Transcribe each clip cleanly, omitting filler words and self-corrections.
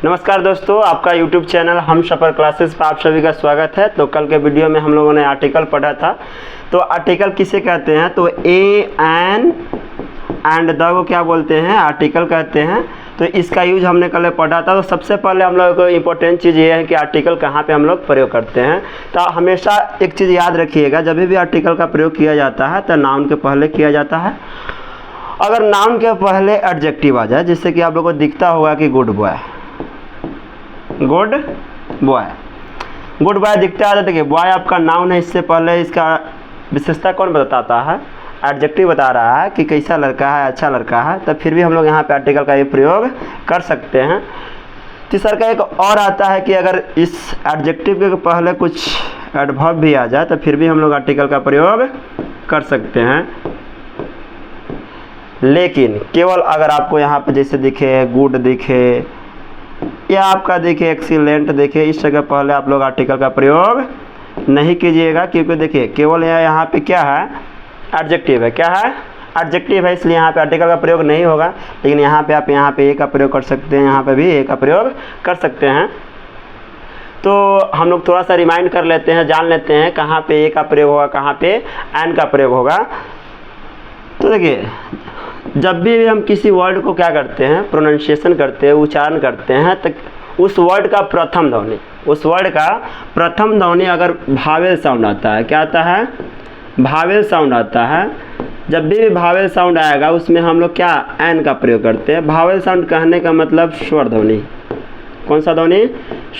नमस्कार दोस्तों, आपका YouTube चैनल हम सफर क्लासेस पर आप सभी का स्वागत है। तो कल के वीडियो में हम लोगों ने आर्टिकल पढ़ा था। तो आर्टिकल किसे कहते हैं? तो ए एन एंड द को क्या बोलते हैं? आर्टिकल कहते हैं। तो इसका यूज हमने कल पढ़ा था। तो सबसे पहले हम लोगों को इम्पोर्टेंट चीज़ ये है कि आर्टिकल कहाँ पे हम लोग प्रयोग करते हैं। तो हमेशा एक चीज़ याद रखिएगा, जब भी आर्टिकल का प्रयोग किया जाता है तो नाउन के पहले किया जाता है। अगर नाउन के पहले एडजेक्टिव आ जाए, जिससे कि आप लोगों को दिखता होगा कि good boy, good boy, good boy दिखता है। देखिए बॉय आपका नाउन है, इससे पहले इसका विशेषता कौन बताता है? एडजेक्टिव बता रहा है कि कैसा लड़का है, अच्छा लड़का है। तब फिर भी हम लोग यहाँ पे आर्टिकल का ये प्रयोग कर सकते हैं। तीसरा का एक और आता है कि अगर इस एडजेक्टिव के पहले कुछ एडवर्ब भी आ जाए तो फिर भी हम लोग आर्टिकल का प्रयोग कर सकते हैं। लेकिन केवल अगर आपको यहाँ पे जैसे दिखे गुड दिखे या आपका देखिए एक्सीलेंट देखे, इस जगह पहले आप लोग आर्टिकल का प्रयोग नहीं कीजिएगा, क्योंकि देखिए केवल यहाँ पे क्या है? एडजेक्टिव है। क्या है? एडजेक्टिव है, इसलिए यहाँ पे आर्टिकल का प्रयोग नहीं होगा। लेकिन यहाँ पे आप यहाँ पे ए का प्रयोग कर सकते हैं, यहाँ पे भी ए का प्रयोग कर सकते हैं। तो हम लोग थोड़ा सा रिमाइंड कर लेते हैं, जान लेते हैं कहाँ पे ए का प्रयोग होगा, कहाँ पे एन का प्रयोग होगा। तो देखिए जब भी हम किसी वर्ड को क्या करते हैं, प्रोनाउंसिएशन करते हैं, उच्चारण करते हैं, तो उस वर्ड का प्रथम ध्वनि, उस वर्ड का प्रथम ध्वनि अगर भावेल साउंड आता है, क्या आता है? भावेल साउंड आता है। जब भी भावेल साउंड आएगा उसमें हम लोग क्या एन का प्रयोग करते हैं। भावेल साउंड कहने का मतलब स्वर ध्वनि। कौन सा ध्वनि?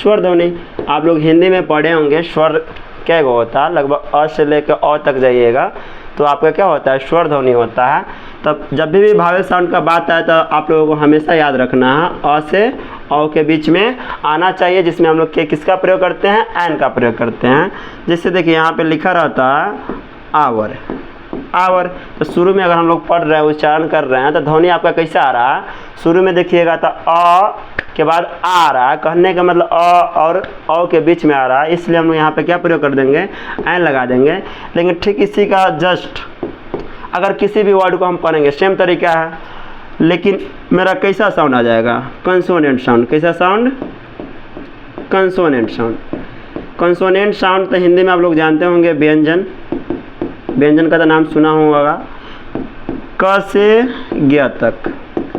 स्वर ध्वनि। आप लोग हिंदी में पढ़े होंगे स्वर क्या होता है, लगभग अ से लेकर अ तक जाइएगा तो आपका क्या होता है? स्वर ध्वनि होता है। तब जब भी भावेल साउंड का बात आए तो आप लोगों को हमेशा याद रखना है अ से औ के बीच में आना चाहिए, जिसमें हम लोग के किसका प्रयोग करते हैं? एन का प्रयोग करते हैं। जैसे देखिए यहाँ पे लिखा रहता है आवर, आवर। तो शुरू में अगर हम लोग पढ़ रहे हैं, उच्चारण कर रहे हैं, तो ध्वनि आपका कैसा आ रहा है? शुरू में देखिएगा तो अ के बाद आ रहा है, कहने का मतलब अ और औ के बीच में आ रहा है, इसलिए हम लोग यहाँ पे क्या प्रयोग कर देंगे? एन लगा देंगे। लेकिन ठीक इसी का जस्ट अगर किसी भी वर्ड को हम पढ़ेंगे सेम तरीका है, लेकिन मेरा कैसा साउंड आ जाएगा? Consonant sound. कैसा sound? Consonant sound. Consonant sound तो हिंदी में आप लोग जानते होंगे व्यंजन, व्यंजन का तो नाम सुना होगा। क से ग तक,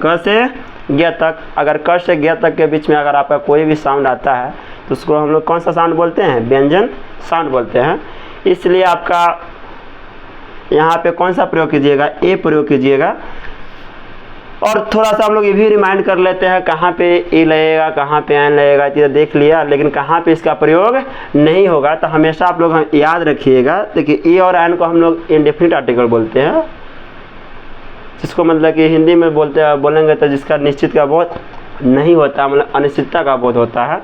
क से ग तक। अगर क से ग तक के बीच में अगर आपका कोई भी साउंड आता है तो उसको हम लोग कौन सा साउंड बोलते हैं? व्यंजन साउंड बोलते हैं। इसलिए आपका यहाँ पे कौन सा प्रयोग कीजिएगा? ए प्रयोग कीजिएगा। और थोड़ा सा हम लोग ये भी रिमाइंड कर लेते हैं कहाँ पे ए लगेगा, कहाँ पे एन लगेगा, तो देख लिया, लेकिन कहाँ पे इसका प्रयोग नहीं होगा। तो हमेशा आप लोग याद रखिएगा। देखिए ए और एन को हम लोग इंडेफिनिट आर्टिकल बोलते हैं, जिसको मतलब कि हिंदी में बोलेंगे तो जिसका निश्चित का बोध नहीं होता, मतलब अनिश्चितता का बोध होता है।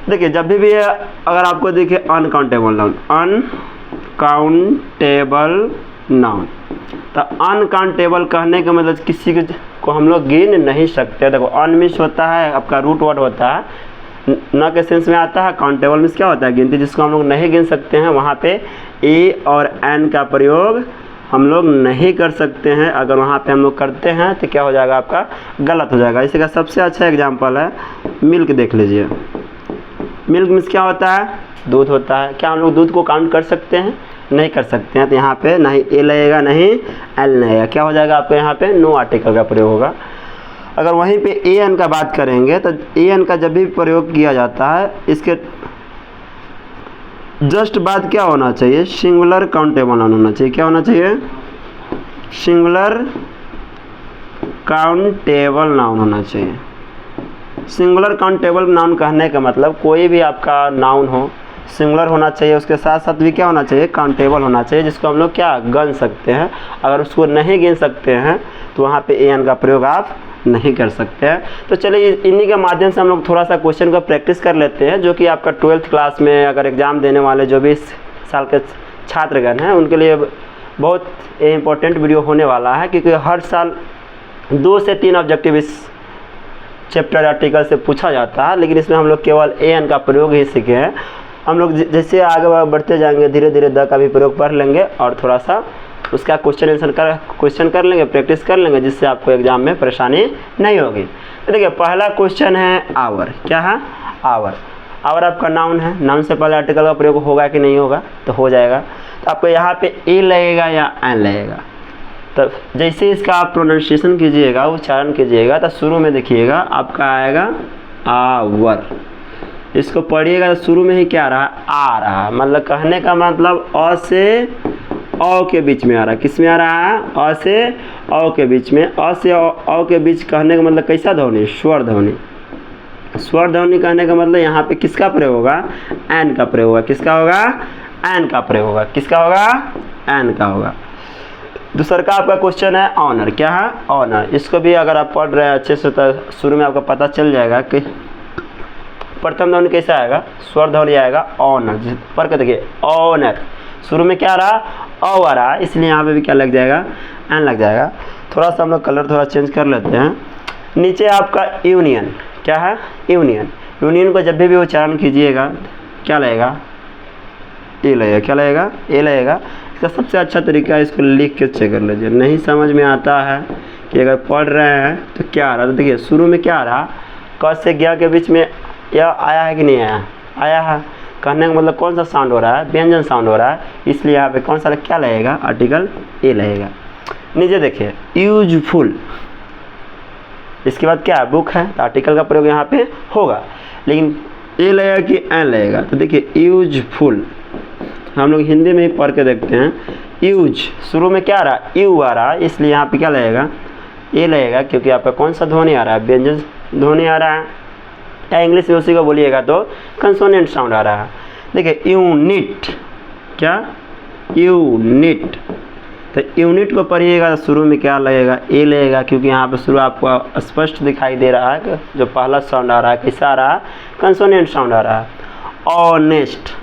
देखिए जब भी अगर आपको देखिए अनकाउंटेबल नाउन, अनकाउंटेबल नाउन, तो अनकाउंटेबल कहने का मतलब किसी को हम लोग गिन नहीं सकते। देखो अन मीन्स होता है आपका रूट वर्ड होता है, न के सेंस में आता है। काउंटेबल मीन्स क्या होता है? गिनती, जिसको हम लोग नहीं गिन सकते हैं। वहाँ पे ए और एन का प्रयोग हम लोग नहीं कर सकते हैं। अगर वहाँ पे हम लोग करते हैं तो क्या हो जाएगा? आपका गलत हो जाएगा। इसी का सबसे अच्छा एग्जाम्पल है मिल्क। देख लीजिए, मिल्क मीन्स क्या होता है? दूध होता है। क्या हम लोग दूध को काउंट कर सकते हैं? नहीं कर सकते हैं। तो यहाँ पे नहीं ए लगेगा, नहीं एल लगेगा। क्या हो जाएगा आपको? यहाँ पे नो आर्टिकल का प्रयोग होगा। अगर वहीं पे ए एन का बात करेंगे तो ए एन का जब भी प्रयोग किया जाता है, इसके जस्ट बाद क्या होना चाहिए? सिंगुलर काउंटेबल नाउन होना चाहिए। क्या होना चाहिए? सिंगुलर काउंटेबल नाउन होना चाहिए। सिंगुलर काउंटेबल नाउन कहने का मतलब कोई भी आपका नाउन हो, सिंगुलर होना चाहिए, उसके साथ साथ भी क्या होना चाहिए? काउंटेबल होना चाहिए, जिसको हम लोग क्या गिन सकते हैं। अगर उसको नहीं गिन सकते हैं तो वहाँ पे ए एन का प्रयोग आप नहीं कर सकते हैं। तो चलिए इन्हीं के माध्यम से हम लोग थोड़ा सा क्वेश्चन को प्रैक्टिस कर लेते हैं, जो कि आपका 12th क्लास में अगर एग्ज़ाम देने वाले जो भी इस साल के छात्रगण हैं उनके लिए बहुत इम्पोर्टेंट वीडियो होने वाला है, क्योंकि हर साल 2 से 3 ऑब्जेक्टिव इस चैप्टर आर्टिकल से पूछा जाता है। लेकिन इसमें हम लोग केवल ए एन का प्रयोग ही सीखे हैं। हम लोग जैसे आगे बढ़ते जाएंगे धीरे धीरे द का भी प्रयोग पढ़ लेंगे और थोड़ा सा उसका क्वेश्चन कर लेंगे, प्रैक्टिस कर लेंगे, जिससे आपको एग्जाम में परेशानी नहीं होगी। तो देखिए पहला क्वेश्चन है आवर। क्या है? आवर। आवर आपका नाउन है, नाउन से पहले आर्टिकल का प्रयोग होगा कि नहीं होगा? तो हो जाएगा। तो आपको यहाँ पे ए लगेगा या एन लगेगा? तो जैसे इसका आप प्रोनाउंसिएशन कीजिएगा, उच्चारण कीजिएगा, तो शुरू में देखिएगा आपका आएगा आवर। इसको पढ़िएगा तो शुरू में ही क्या रहा? आ रहा। मतलब कहने का मतलब अ से औ के बीच में आ रहा है। किस में आ रहा है? अ से औ के बीच में। अ से औ के बीच कहने का मतलब कैसा ध्वनि? स्वर ध्वनि। स्वर ध्वनि कहने का मतलब यहाँ पे किसका प्रयोग होगा? एन का प्रयोग होगा। किसका होगा? एन का प्रयोग होगा। किसका होगा? एन का होगा। दूसरा का आपका क्वेश्चन है ऑनर। क्या है? ऑनर। इसको भी अगर आप पढ़ रहे हैं अच्छे से तो शुरू में आपको पता चल जाएगा कि प्रथम ध्वनि कैसा आएगा? स्वर ध्वनि आएगा ऑनर। पढ़ के देखिए ऑनर। शुरू में क्या रहा? ओ आ रहा, इसलिए यहाँ पे भी क्या लग जाएगा? एन लग जाएगा। थोड़ा सा हम लोग कलर थोड़ा चेंज कर लेते हैं। नीचे आपका यूनियन। क्या है? यूनियन। यूनियन को जब भी उच्चारण कीजिएगा क्या लगेगा? ए लगेगा। क्या लगेगा? ए लगेगा। इसका सबसे अच्छा तरीका है इसको लिख के चेक कर लीजिए। नहीं समझ में आता है कि अगर पढ़ रहे हैं तो क्या आ रहा है? तो देखिए शुरू में क्या आ रहा? क से ज्ञ के बीच में यह आया है कि नहीं आया? आया है। कहने का मतलब कौन सा साउंड हो रहा है? व्यंजन साउंड हो रहा है, इसलिए यहाँ पे कौन सा क्या लगेगा? आर्टिकल ए लगेगा। नीचे देखिए यूजफुल। इसके बाद क्या है? बुक है, तो आर्टिकल का प्रयोग यहाँ पे होगा, लेकिन ए लगेगा कि एन लगेगा? तो देखिए यूजफुल हम लोग हिंदी में ही पढ़ के देखते हैं। यूज शुरू में क्या आ रहा? यू आ रहा है, इसलिए यहाँ पे क्या लगेगा? ए लगेगा, क्योंकि यहाँ पे कौन सा ध्वनि आ रहा है? व्यंजन ध्वनि आ रहा है। या इंग्लिश में उसी को बोलिएगा तो कंसोनेंट साउंड आ रहा है। देखिए यूनिट। क्या? यूनिट। तो यूनिट को पढ़िएगा तो शुरू में क्या लगेगा? ए लगेगा, क्योंकि यहाँ पे शुरू आपको स्पष्ट दिखाई दे रहा है कि जो पहला साउंड आ रहा है कैसा आ रहा है? कंसोनेंट साउंड आ रहा है। ऑनेस्ट।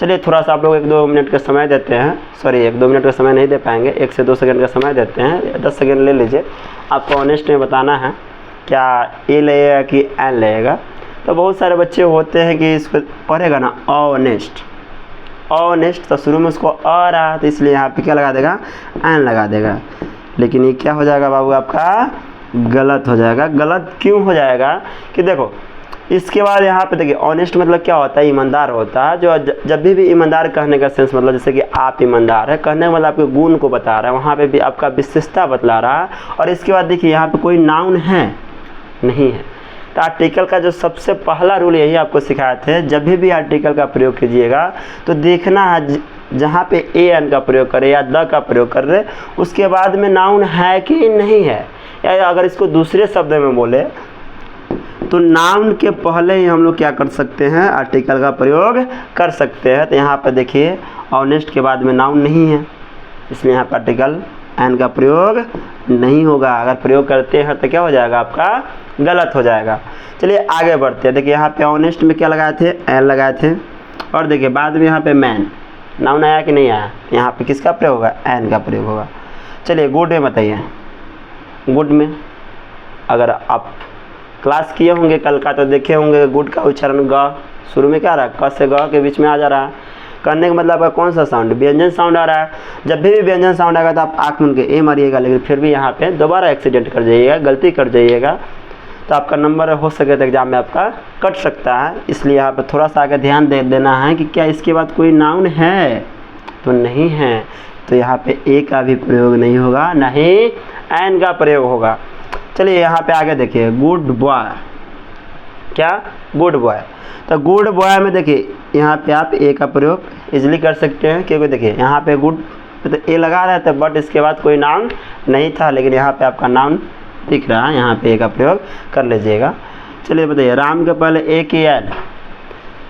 चलिए थोड़ा सा आप लोग 1-2 मिनट का समय देते हैं। सॉरी 1-2 मिनट का समय नहीं दे पाएंगे, 1 से 2 सेकंड का समय देते हैं। 10 सेकंड ले लीजिए। आपको ऑनेस्ट में बताना है क्या ए लगेगा कि एन लगेगा। तो बहुत सारे बच्चे होते हैं कि इसको पढ़ेगा ना ऑनेस्ट। ऑनेस्ट तो शुरू में उसको आ रहा, तो इसलिए यहाँ पे क्या लगा देगा? एन लगा देगा। लेकिन ये क्या हो जाएगा बाबू? आपका गलत हो जाएगा। गलत क्यों हो जाएगा? कि देखो इसके बाद यहाँ पे देखिए ऑनेस्ट मतलब क्या होता है? ईमानदार होता है। जो जब भी ईमानदार कहने का सेंस मतलब जैसे कि आप ईमानदार है कहने का मतलब आपके गुण को बता रहा है, वहाँ पे भी आपका विशेषता बतला रहा है। और इसके बाद देखिए यहाँ पे कोई नाउन है नहीं है। तो आर्टिकल का जो सबसे पहला रूल यही आपको सिखाए थे, जब भी आर्टिकल का प्रयोग कीजिएगा तो देखना है जहाँ पे ए एन का प्रयोग करे या द का प्रयोग कर रहे, उसके बाद में नाउन है कि नहीं है। या अगर इसको दूसरे शब्द में बोले तो नाउन के पहले ही हम लोग क्या कर सकते हैं? आर्टिकल का प्रयोग कर सकते हैं। तो यहाँ पर देखिए ऑनेस्ट के बाद में नाउन नहीं है, इसलिए यहाँ पर आर्टिकल एन का प्रयोग नहीं होगा। अगर प्रयोग करते हैं तो क्या हो जाएगा? आपका गलत हो जाएगा। चलिए आगे बढ़ते हैं। देखिए यहाँ पे ऑनेस्ट में क्या लगाए थे? एन लगाए थे। और देखिए बाद में यहाँ पे मैन नाउन आया कि नहीं आया? यहाँ पे किसका प्रयोग होगा? एन का प्रयोग होगा। चलिए गुड में बताइए। गुड में अगर आप क्लास किए होंगे कल का तो देखे होंगे गुड का उच्चारण ग शुरू में क्या आ रहा है? क से ग के बीच में आ जा रहा है। करने का मतलब आपका कौन सा साउंड? व्यंजन साउंड आ रहा है। जब भी व्यंजन साउंड आएगा तो आप आँख मूंद के ए मारिएगा, लेकिन फिर भी यहाँ पे दोबारा एक्सीडेंट कर जाइएगा, गलती कर जाइएगा तो आपका नंबर हो सके तो एग्जाम में आपका कट सकता है। इसलिए यहाँ पे थोड़ा सा आगे ध्यान दे देना है कि क्या इसके बाद कोई नाउन है? तो नहीं है, तो यहाँ पे ए का भी प्रयोग नहीं होगा, ना ही एन का प्रयोग होगा। चलिए यहाँ पे आगे देखिए गुड बॉय। क्या? Good boy. तो गुड बॉय में देखिए यहाँ पे आप ए का प्रयोग इजीली कर सकते हैं, क्योंकि देखिए यहाँ पे गुड तो ए लगा रहा था बट इसके बाद कोई नाउन नहीं था, लेकिन यहाँ पे आपका नाउन दिख रहा है, यहाँ पे ए का प्रयोग कर लीजिएगा। चलिए बताइए राम के पहले ए की एन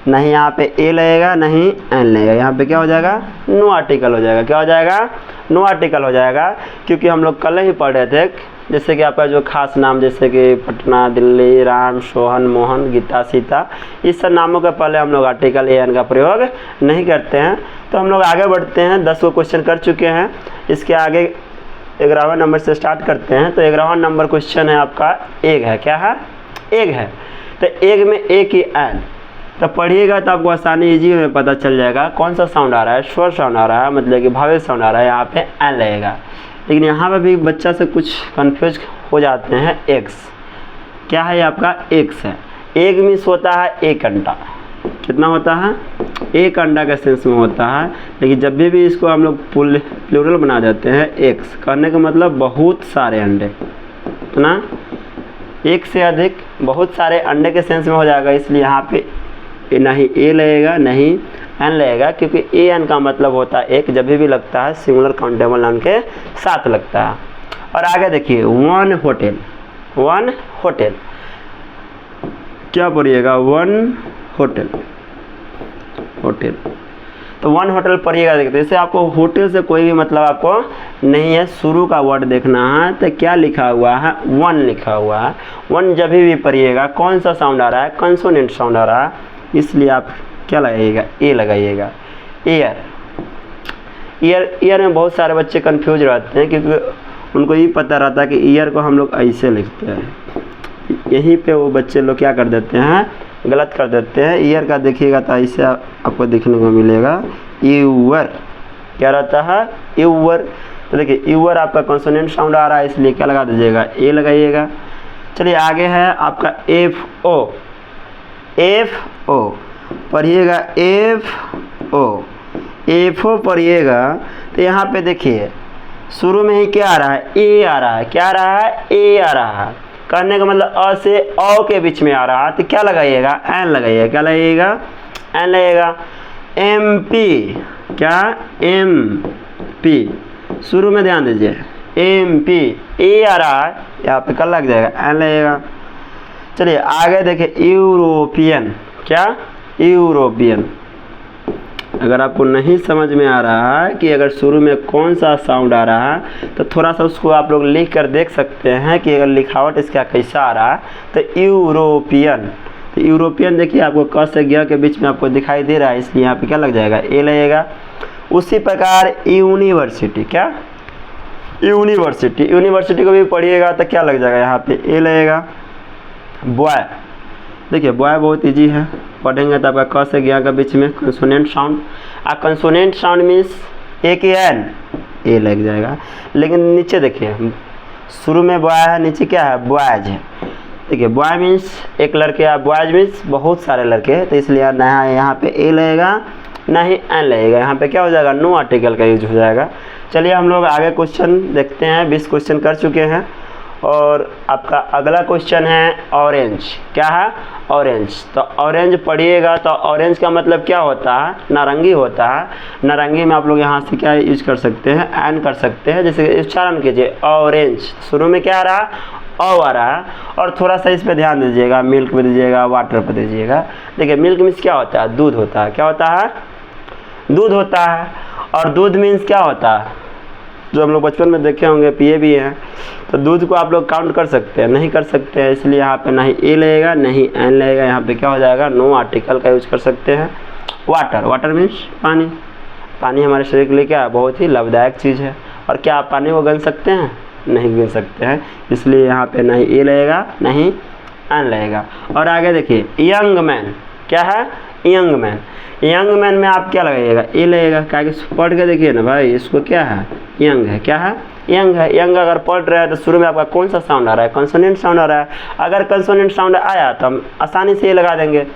नहीं, यहाँ पे ए लगेगा नहीं एन लगेगा, यहाँ पे क्या हो जाएगा? नो आर्टिकल हो जाएगा। क्या हो जाएगा? नो आर्टिकल हो जाएगा, क्योंकि हम लोग कल ही पढ़ रहे थे जैसे कि आपका जो खास नाम जैसे कि पटना, दिल्ली, राम, सोहन, मोहन, गीता, सीता, इस सब नामों के पहले हम लोग आर्टिकल ए एन का प्रयोग नहीं करते हैं। तो हम लोग आगे बढ़ते हैं। 10 को क्वेश्चन कर चुके हैं। इसके आगे 11वां नंबर से स्टार्ट करते हैं। तो 11वां नंबर क्वेश्चन है आपका एग है। क्या है? एग है। तो एग में ए की एन तो पढ़िएगा तो आपको आसानी ईजी में पता चल जाएगा कौन सा साउंड आ रहा है, स्वर साउंड आ रहा है, मतलब कि भावेल साउंड आ रहा है, यहाँ पे एन लगेगा। लेकिन यहाँ पे भी बच्चा से कुछ कंफ्यूज हो जाते हैं। एक्स क्या है, आपका एक्स है। एक मीन्स होता है एक अंडा, कितना होता है, एक अंडा के सेंस में होता है। लेकिन जब भी इसको हम लोग प्लूरल बना देते हैं, एक्स कहने का मतलब बहुत सारे अंडे, इतना एक से अधिक बहुत सारे अंडे के सेंस में हो जाएगा। इसलिए यहाँ पे ना ही ए लगेगा ना ही एन लगेगा, क्योंकि ए एन का मतलब होता है एक, जब भी लगता है सिंगुलर काउंटेबल नाउन के साथ लगता है। और आगे देखिए वन होटल, वन होटल क्या पढ़िएगा, वन होटल, होटल। तो वन होटल पढ़िएगा। देखते जैसे आपको होटल से कोई भी मतलब आपको नहीं है, शुरू का वर्ड देखना है तो क्या लिखा हुआ है, वन लिखा हुआ है। वन जब भी पढ़िएगा कौन सा साउंड आ रहा है, कंसोनेंट साउंड आ रहा है, इसलिए आप क्या लगाइएगा, ए लगाइएगा। ईयर, ईयर, ईयर में बहुत सारे बच्चे कंफ्यूज रहते हैं, क्योंकि उनको ये पता रहता है कि ईयर को हम लोग ऐसे लिखते हैं। यहीं पे वो बच्चे लोग क्या कर देते हैं, गलत कर देते हैं। ईयर का देखिएगा तो ऐसे आपको देखने को मिलेगा, यूवर क्या रहता है, यूवर। तो देखिए यूवर आपका कंसोनेंट साउंड आ रहा है, इसलिए क्या लगा दीजिएगा, ए लगाइएगा। चलिए आगे है आपका एफ ओ, एफ ओ पढ़िएगा, एफ ओ, एफ ओ पढ़िएगा। तो यहाँ पे देखिए शुरू में ही क्या आ रहा है, ए आ रहा है, क्या आ रहा है, ए आ रहा है। करने का मतलब अ से औ के बीच में आ रहा है, तो क्या लगाइएगा, एन लगाइएगा। क्या लगेगा, एन लगेगा। एम पी, क्या, एम पी, शुरू में ध्यान दीजिए, एम पी, ए आ रहा है, यहाँ पे क्या लग जाएगा, एन लगेगा। चलिए आगे देखिए यूरोपियन, क्या, यूरोपियन। अगर आपको नहीं समझ में आ रहा है कि अगर शुरू में कौन सा साउंड आ रहा है, तो थोड़ा सा उसको आप लोग लिख कर देख सकते हैं कि अगर लिखावट इसका कैसा आ रहा है। तो यूरोपियन, तो यूरोपियन देखिए आपको क से ग के बीच में आपको दिखाई दे रहा है, इसलिए यहाँ पे क्या लग जाएगा, ए लगेगा। उसी प्रकार यूनिवर्सिटी, क्या, यूनिवर्सिटी, यूनिवर्सिटी को भी पढ़िएगा तो क्या लग जाएगा, यहाँ पे ए लगेगा। बॉय, देखिए बॉय बहुत इजी है, पढ़ेंगे तो आपका क से ग के बीच में consonant sound. Consonant sound means A की एन, ए लग जाएगा। लेकिन नीचे देखिए शुरू में बॉय है, नीचे क्या है, बॉयज है। देखिए बॉय मीन्स एक लड़के, या बॉयज मीन्स बहुत सारे लड़के हैं, तो इसलिए ना यहाँ पे ए लगेगा ना ही एन लगेगा। यहाँ पे क्या हो जाएगा, नो आर्टिकल का यूज हो जाएगा। चलिए हम लोग आगे क्वेश्चन देखते हैं। 20 क्वेश्चन कर चुके हैं और आपका अगला क्वेश्चन है ऑरेंज, क्या है, ऑरेंज। तो ऑरेंज पढ़िएगा तो ऑरेंज का मतलब क्या होता है, नारंगी होता है। नारंगी में आप लोग यहाँ से क्या यूज कर सकते हैं, एन कर सकते हैं। जैसे उच्चारण कीजिए ऑरेंज, शुरू में क्या आ रहा है, ओ आ रहा है। और थोड़ा सा इस पर ध्यान दीजिएगा, मिल्क पे दीजिएगा, वाटर पे दीजिएगा। देखिए मिल्क मीन्स क्या होता है, दूध होता है, क्या होता है, दूध होता है। और दूध मीन्स क्या होता है, जो हम लोग बचपन में देखे होंगे, पिए भी हैं। तो दूध को आप लोग काउंट कर सकते हैं, नहीं कर सकते हैं, इसलिए यहाँ पे ना ही ए लगेगा ना ही एन लगेगा। यहाँ पे क्या हो जाएगा, नो आर्टिकल का यूज कर सकते हैं। वाटर, वाटर मीन्स पानी। पानी हमारे शरीर के लिए क्या है, बहुत ही लाभदायक चीज़ है। और क्या आप पानी को गिन सकते हैं, नहीं गिन सकते हैं, इसलिए यहाँ पे ना ही ए लगेगा ना ही एन लगेगा। और आगे देखिए यंग मैन, क्या है, यंग मैन। यंग मैन में आप क्या लगाइएगा, ए लगेगा। क्या पढ़ के देखिए ना भाई, इसको क्या है, यंग है, क्या है, यंग है। यंग अगर पढ़ रहे हैं तो शुरू में आपका कौन सा साउंड आ रहा है, कंसोनेंट साउंड आ रहा है। अगर कंसोनेंट साउंड आया तो हम आसानी से ये लगा देंगे।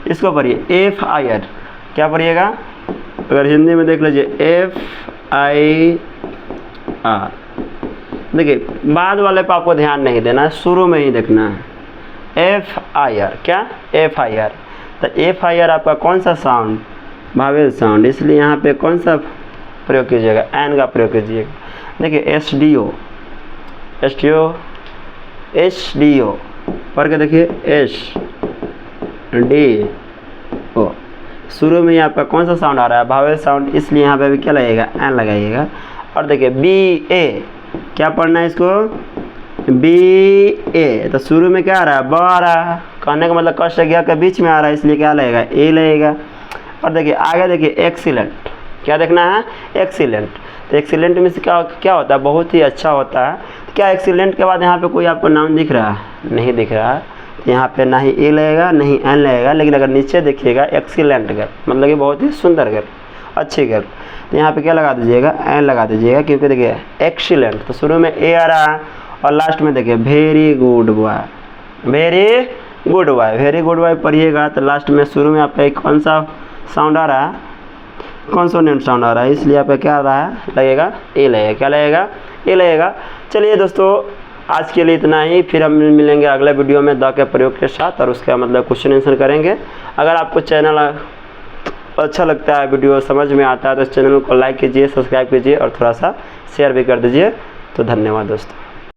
इसको पढ़िए एफ आई आर, क्या पढ़िएगा, अगर हिंदी में देख लीजिए एफ आई आर। देखिए बाद वाले पर आपको ध्यान नहीं देना है, शुरू में ही देखना है। एफ आई आर, क्या, एफ आई आर। तो एफ आई आर आपका कौन सा साउंड, भावेल साउंड, इसलिए यहाँ पे कौन सा प्रयोग कीजिएगा, एन का प्रयोग कीजिएगा। देखिए S D O, S D O, S D O पढ़ के देखिए, एस डी ओ। शुरू में आपका कौन सा साउंड आ रहा है, भावेल साउंड, इसलिए यहाँ पे भी क्या लगेगा, एन लगाइएगा। और देखिए बी ए, क्या पढ़ना है इसको, बी ए। तो शुरू में क्या आ रहा है, ब आ रहा है, कहने का मतलब क से ग के बीच में आ रहा है, इसलिए क्या लगेगा, ए लगेगा। और देखिए आगे देखिए एक्सीलेंट, क्या देखना है, एक्सीलेंट। तो एक्सीलेंट में से क्या होता है, बहुत ही अच्छा होता है। क्या एक्सीलेंट के बाद यहाँ पे कोई आपको नाम दिख रहा है, नहीं दिख रहा है, तो यहाँ पे ना ही ए लगेगा नहीं एन लगेगा, लेकिन अगर नीचे देखिएगा एक्सीलेंट गर्ल, मतलब कि बहुत ही सुंदर गर्ल, अच्छी गर्ल, तो यहाँ पे क्या लगा दीजिएगा, एन लगा दीजिएगा, क्योंकि देखिए एक्सीलेंट तो शुरू में ए आ रहा है और लास्ट में देखिए very good boy, very good boy, very good boy पढ़िएगा तो लास्ट में शुरू में आपका एक कौन सा साउंड आ रहा है, कॉन्सोनेंट साउंड आ रहा है, इसलिए यहाँ पे क्या आ रहा है, लगेगा ए लगेगा, क्या लगेगा, ए लगेगा। चलिए दोस्तों आज के लिए इतना ही, फिर हम मिलेंगे अगले वीडियो में द के प्रयोग के साथ और उसका मतलब क्वेश्चन आंसर करेंगे। अगर आपको चैनल अच्छा लगता है, वीडियो समझ में आता है तो इस चैनल को लाइक कीजिए, सब्सक्राइब कीजिए और थोड़ा सा शेयर भी कर दीजिए। तो धन्यवाद दोस्तों।